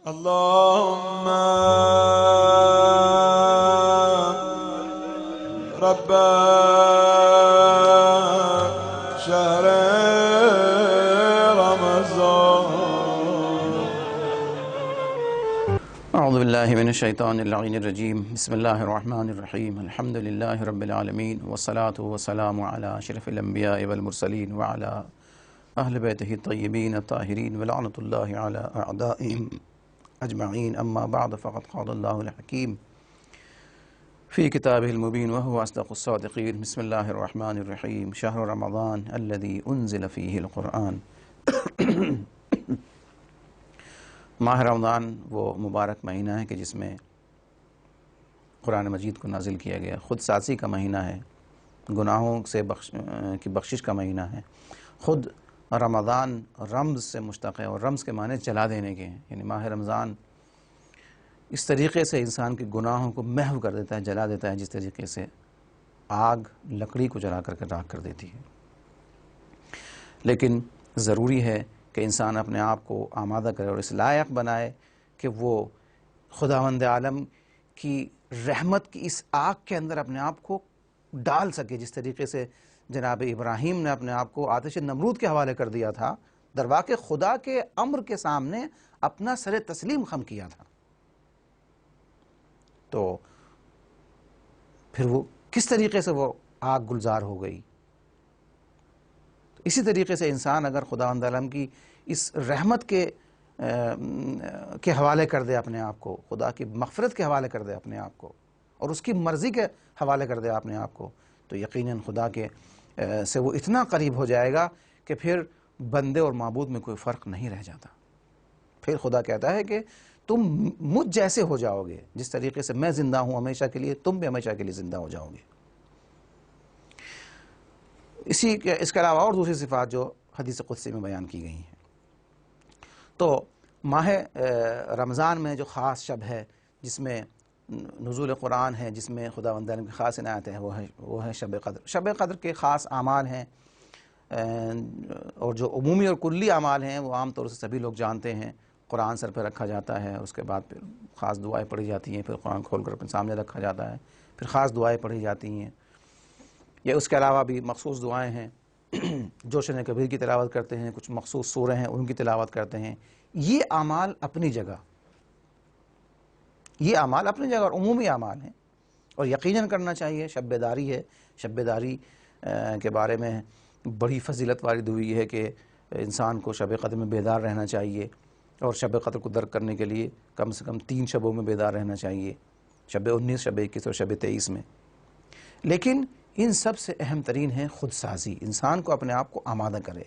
اللهم رب شهر رمضان. اعوذ باللہ من الشیطان اللعین الرجیم. بسم اللہ الرحمن الرحیم. الحمد للہ رب العالمین والصلاة والسلام علی اشرف الانبیاء والمرسلین وعلی اہل بیتہ الطیبین الطاہرین ولعنۃ اللہ علی اعدائہم اجمعین. اما بعد فقد قال اللہ الحکیم فی کتابہ المبین وہو اصدق الصادقین. بسم اللہ الرحمن الرحیم. شہر رمضان الذی انزل فیہ القرآن. ماہ رمضان وہ مبارک مہینہ ہے کہ جس میں قرآن مجید کو نازل کیا گیا. خود سازی کا مہینہ ہے، گناہوں سے کی بخشش کا مہینہ ہے. خود رمضان رمز سے مشتق ہے، اور رمز کے معنی جلا دینے کے ہیں. یعنی ماہ رمضان اس طریقے سے انسان کے گناہوں کو محو کر دیتا ہے، جلا دیتا ہے، جس طریقے سے آگ لکڑی کو جلا کر راکھ کر دیتی ہے. لیکن ضروری ہے کہ انسان اپنے آپ کو آمادہ کرے اور اس لائق بنائے کہ وہ خداوند عالم کی رحمت کی اس آگ کے اندر اپنے آپ کو ڈال سکے. جس طریقے سے جناب ابراہیم نے اپنے آپ کو آتش نمرود کے حوالے کر دیا تھا، درواقع خدا کے امر کے سامنے اپنا سر تسلیم خم کیا تھا. تو پھر وہ کس طریقے سے وہ آگ گلزار ہو گئی. اسی طریقے سے انسان اگر خداوند عالم کی اس رحمت کے حوالے کر دے اپنے آپ کو، خدا کی مغفرت کے حوالے کر دے اپنے آپ کو، اور اس کی مرضی کے حوالے کر دے اپنے آپ کو، تو یقیناً خدا کے سے وہ اتنا قریب ہو جائے گا کہ پھر بندے اور معبود میں کوئی فرق نہیں رہ جاتا. پھر خدا کہتا ہے کہ تم مجھ جیسے ہو جاؤ گے. جس طریقے سے میں زندہ ہوں ہمیشہ کے لیے، تم بھی ہمیشہ کے لیے زندہ ہو جاؤ گے. اس کے علاوہ اور دوسری صفات جو حدیث قدسی میں بیان کی گئی ہیں. تو ماہ رمضان میں جو خاص شب ہے جس میں نزول قرآن ہے، جس میں خداوند عالم کی خاص عنایت ہے، وہ ہے شب قدر. شب قدر کے خاص اعمال ہیں، اور جو عمومی اور کلی اعمال ہیں وہ عام طور سے سبھی لوگ جانتے ہیں. قرآن سر پہ رکھا جاتا ہے، اس کے بعد پھر خاص دعائیں پڑھی جاتی ہیں، پھر قرآن کھول کر اپنے سامنے رکھا جاتا ہے، پھر خاص دعائیں پڑھی جاتی ہیں. یا اس کے علاوہ بھی مخصوص دعائیں ہیں. جوشن کبیر کی تلاوت کرتے ہیں، کچھ مخصوص سورہ ہیں ان کی تلاوت کرتے ہیں. یہ اعمال اپنی جگہ، یہ اعمال اپنی جگہ اور عمومی اعمال ہیں، اور یقیناً کرنا چاہیے. شب بیداری ہے، شب بیداری کے بارے میں بڑی فضیلت وارد ہوئی ہے کہ انسان کو شب قدر میں بیدار رہنا چاہیے، اور شب قدر کو درک کرنے کے لیے کم سے کم 3 شبوں میں بیدار رہنا چاہیے، شب 19، شب 21 اور شب 23 میں. لیکن ان سب سے اہم ترین ہے خود سازی. انسان کو اپنے آپ کو آمادہ کرے،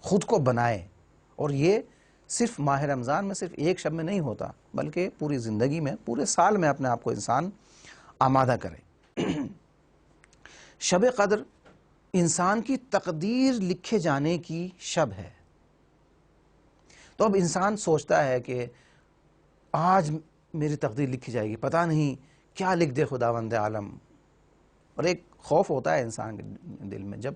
خود کو بنائے. اور یہ صرف ماہ رمضان میں، صرف ایک شب میں نہیں ہوتا، بلکہ پوری زندگی میں، پورے سال میں اپنے آپ کو انسان آمادہ کرے. شب قدر انسان کی تقدیر لکھے جانے کی شب ہے. تو اب انسان سوچتا ہے کہ آج میری تقدیر لکھی جائے گی، پتہ نہیں کیا لکھ دے خداوند عالم. اور ایک خوف ہوتا ہے انسان کے دل میں. جب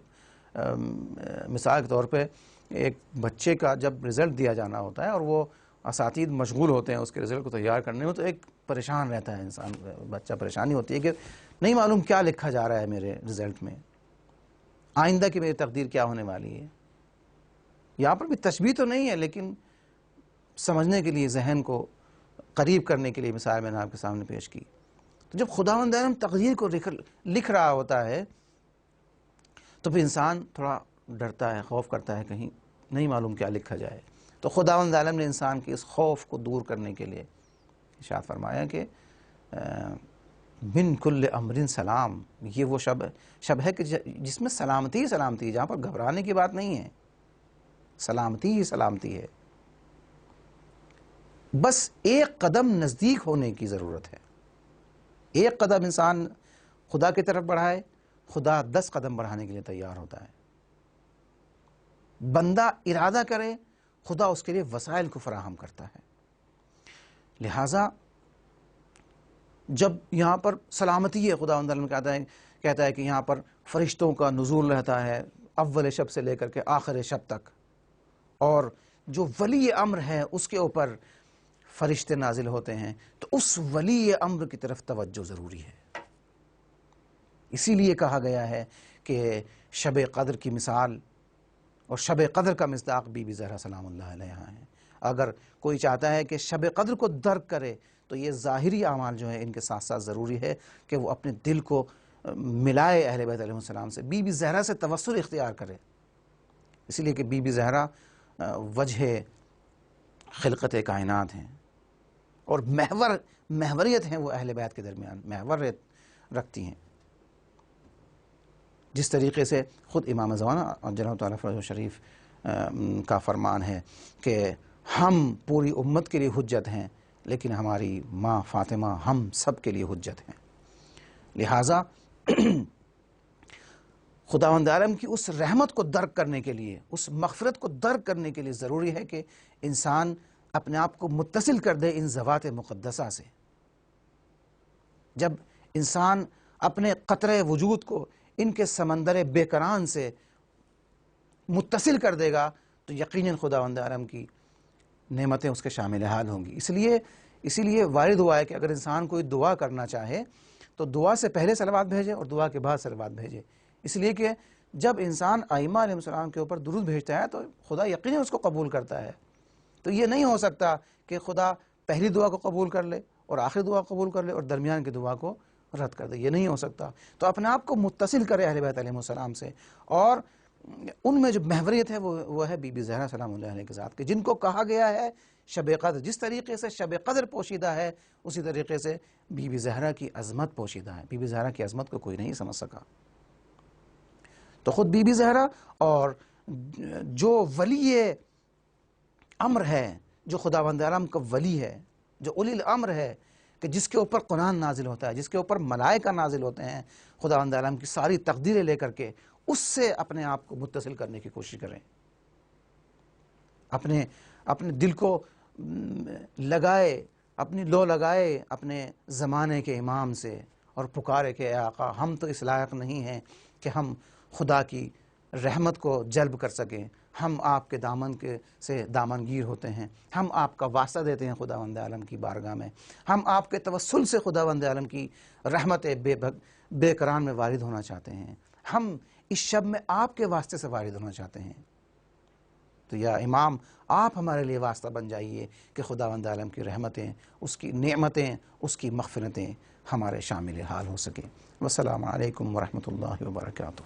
مثال کے طور پہ ایک بچے کا جب رزلٹ دیا جانا ہوتا ہے اور وہ اساتید مشغول ہوتے ہیں اس کے رزلٹ کو تیار کرنے میں، تو ایک پریشان رہتا ہے انسان، بچہ پریشانی ہوتی ہے کہ نہیں معلوم کیا لکھا جا رہا ہے میرے رزلٹ میں، آئندہ کی میری تقدیر کیا ہونے والی ہے. یہاں پر بھی تشبیہ تو نہیں ہے، لیکن سمجھنے کے لیے، ذہن کو قریب کرنے کے لیے مثال میں نے آپ کے سامنے پیش کی. تو جب خداوند عالم تقدیر کو لکھ رہا ہوتا ہے تو پھر انسان تھوڑا ڈرتا ہے، خوف کرتا ہے کہیں نہیں معلوم کیا لکھا جائے. تو خداوند عالم نے انسان کے اس خوف کو دور کرنے کے لیے ارشاد فرمایا کہ من کل امر سلام. یہ وہ شب ہے کہ جس میں سلامتی ہی سلامتی ہے، جہاں پر گھبرانے کی بات نہیں ہے، سلامتی ہی سلامتی ہے. بس ایک قدم نزدیک ہونے کی ضرورت ہے. ایک قدم انسان خدا کی طرف بڑھائے، خدا 10 قدم بڑھانے کے لیے تیار ہوتا ہے. بندہ ارادہ کرے، خدا اس کے لیے وسائل کو فراہم کرتا ہے. لہٰذا جب یہاں پر سلامتی ہے، خداوند عالم کہتا ہے کہ یہاں پر فرشتوں کا نزول رہتا ہے اول شب سے لے کر کے آخر شب تک، اور جو ولی امر ہے اس کے اوپر فرشتے نازل ہوتے ہیں، تو اس ولی امر کی طرف توجہ ضروری ہے۔ اسی لیے کہا گیا ہے کہ شب قدر کی مثال اور شب قدر کا مصداق بی بی زہرا سلام اللہ علیہا ہے۔ اگر کوئی چاہتا ہے کہ شب قدر کو درک کرے تو یہ ظاہری اعمال جو ہیں ان کے ساتھ ساتھ ضروری ہے کہ وہ اپنے دل کو ملائے اہل بیت علیہ السلام سے، بی بی زہرا سے توسل اختیار کرے، اس لیے کہ بی بی زہرا وجہ خلقت کائنات ہیں اور محوریت ہیں، وہ اہل بیت کے درمیان محوریت رکھتی ہیں۔ جس طریقے سے خود امام زمانہ عجلہ اللہ تعالیٰ فرجہ شریف کا فرمان ہے کہ ہم پوری امت کے لیے حجت ہیں، لیکن ہماری ماں فاطمہ ہم سب کے لیے حجت ہیں۔ لہٰذا خداوند عالم کی اس رحمت کو درک کرنے کے لیے، اس مغفرت کو درک کرنے کے لیے ضروری ہے کہ انسان اپنے آپ کو متصل کر دے ان ذوات مقدسہ سے۔ جب انسان اپنے قطرے وجود کو ان کے سمندر بے کران سے متصل کر دے گا تو یقیناً خداوند عالم کی نعمتیں اس کے شامل حال ہوں گی۔ اسی لیے وارد ہوا ہے کہ اگر انسان کوئی دعا کرنا چاہے تو دعا سے پہلے صلوات بھیجے اور دعا کے بعد صلوات بھیجے، اس لیے کہ جب انسان ائمہ علیہ السلام کے اوپر درود بھیجتا ہے تو خدا یقیناً اس کو قبول کرتا ہے۔ تو یہ نہیں ہو سکتا کہ خدا پہلی دعا کو قبول کر لے اور آخری دعا قبول کر لے اور درمیان کی دعا کو رد کر دے، یہ نہیں ہو سکتا۔ تو اپنے آپ کو متصل کرے اہل بیت علیہ السلام سے، اور ان میں جو محوریت ہے وہ ہے بی بی زہرا سلام اللہ علیہ کے ذات کے، جن کو کہا گیا ہے شب قدر۔ جس طریقے سے شب قدر پوشیدہ ہے اسی طریقے سے بی بی زہرا کی عظمت پوشیدہ ہے۔ بی بی زہرا کی عظمت کو کوئی نہیں سمجھ سکا۔ تو خود بی بی زہرا اور جو ولی امر ہے، جو خداوند عالم کا ولی ہے، جو اولی الامر ہے، کہ جس کے اوپر قرآن نازل ہوتا ہے، جس کے اوپر ملائکہ نازل ہوتے ہیں، خداوند عالم کی ساری تقدیریں لے کر کے اس سے اپنے آپ کو متصل کرنے کی کوشش کریں، اپنے دل کو لگائے، اپنی لو لگائے اپنے زمانے کے امام سے اور پکارے کہ اے آقا ہم تو اس لائق نہیں ہیں کہ ہم خدا کی رحمت کو جلب کر سکیں، ہم آپ کے دامن سے دامن گیر ہوتے ہیں، ہم آپ کا واسطہ دیتے ہیں خداوند عالم کی بارگاہ میں، ہم آپ کے توسل سے خداوند عالم کی رحمت بے کران میں وارد ہونا چاہتے ہیں، ہم اس شب میں آپ کے واسطے سے وارد ہونا چاہتے ہیں۔ تو یا امام آپ ہمارے لیے واسطہ بن جائیے کہ خداوند عالم کی رحمتیں، اس کی نعمتیں، اس کی مغفرتیں ہمارے شامل حال ہو سکیں۔ والسلام علیکم ورحمۃ اللہ وبرکاتہ۔